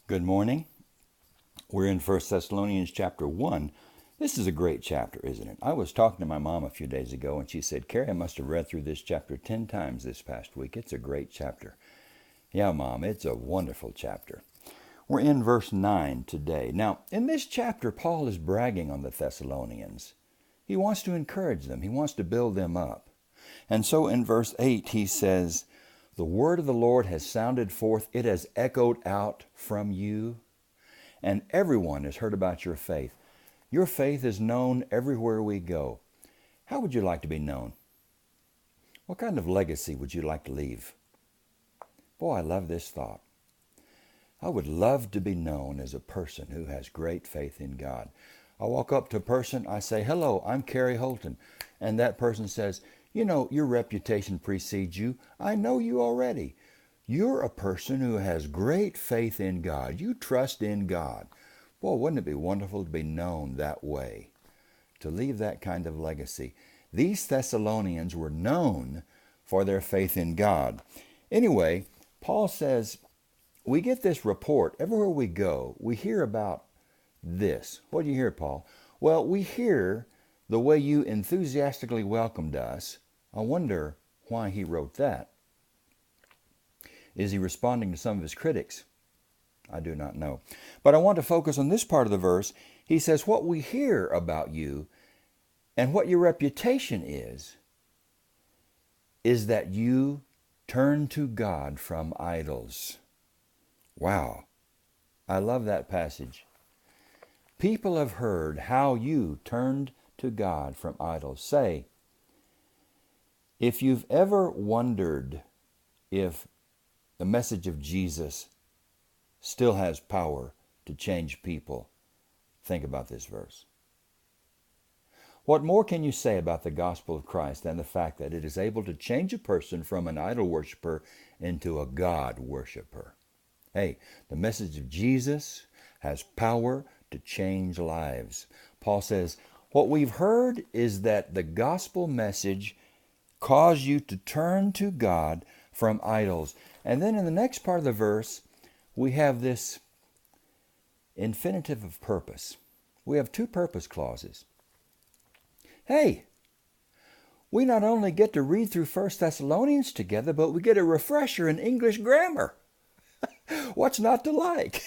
Good morning. We're in 1 Thessalonians chapter 1. This is a great chapter, isn't it? I was talking to my mom a few days ago, and she said, Carrie, I must have read through this chapter 10 times this past week. It's a great chapter. Yeah, Mom, it's a wonderful chapter. We're in verse 9 today. Now, in this chapter, Paul is bragging on the Thessalonians. He wants to encourage them. He wants to build them up. And so in verse 8, he says, the word of the Lord has sounded forth. It has echoed out from you. And everyone has heard about your faith. Your faith is known everywhere we go. How would you like to be known? What kind of legacy would you like to leave? Boy, I love this thought. I would love to be known as a person who has great faith in God. I walk up to a person, I say, hello, I'm Carrie Holton. And that person says, you know, your reputation precedes you. I know you already. You're a person who has great faith in God. You trust in God. Boy, wouldn't it be wonderful to be known that way, to leave that kind of legacy. These Thessalonians were known for their faith in God. Anyway, Paul says, we get this report. Everywhere we go, we hear about this. What do you hear, Paul? Well, we hear the way you enthusiastically welcomed us. I wonder why he wrote that. Is he responding to some of his critics? I do not know. But I want to focus on this part of the verse. He says, what we hear about you and what your reputation is that you turn to God from idols. Wow. I love that passage. People have heard how you turned to God from idols. Say, if you've ever wondered if the message of Jesus still has power to change people, think about this verse. What more can you say about the gospel of Christ than the fact that it is able to change a person from an idol worshiper into a God worshiper? Hey, the message of Jesus has power to change lives. Paul says, what we've heard is that the gospel message caused you to turn to God from idols. And then in the next part of the verse, we have this infinitive of purpose. We have two purpose clauses. Hey, we not only get to read through 1 Thessalonians together, but we get a refresher in English grammar. What's not to like?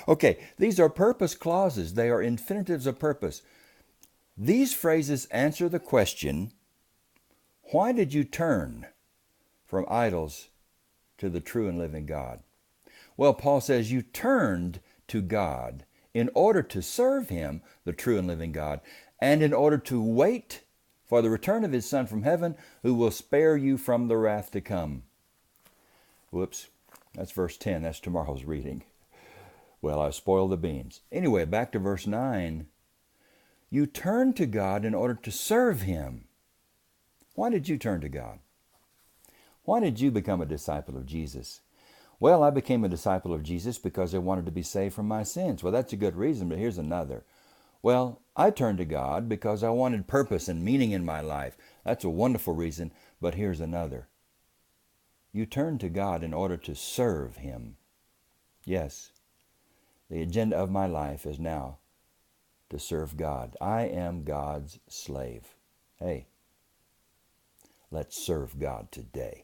Okay, these are purpose clauses. They are infinitives of purpose. These phrases answer the question, why did you turn from idols to the true and living God? Well, Paul says you turned to God in order to serve Him, the true and living God, and in order to wait for the return of His Son from heaven, who will spare you from the wrath to come. Whoops, that's verse 10. That's tomorrow's reading. Well, I spoiled the beans. Anyway, back to verse 9. You turned to God in order to serve Him. Why did you turn to God? Why did you become a disciple of Jesus? Well, I became a disciple of Jesus because I wanted to be saved from my sins. Well, that's a good reason, but here's another. Well, I turned to God because I wanted purpose and meaning in my life. That's a wonderful reason, but here's another. You turned to God in order to serve Him. Yes, the agenda of my life is now to serve God. I am God's slave. Hey, let's serve God today.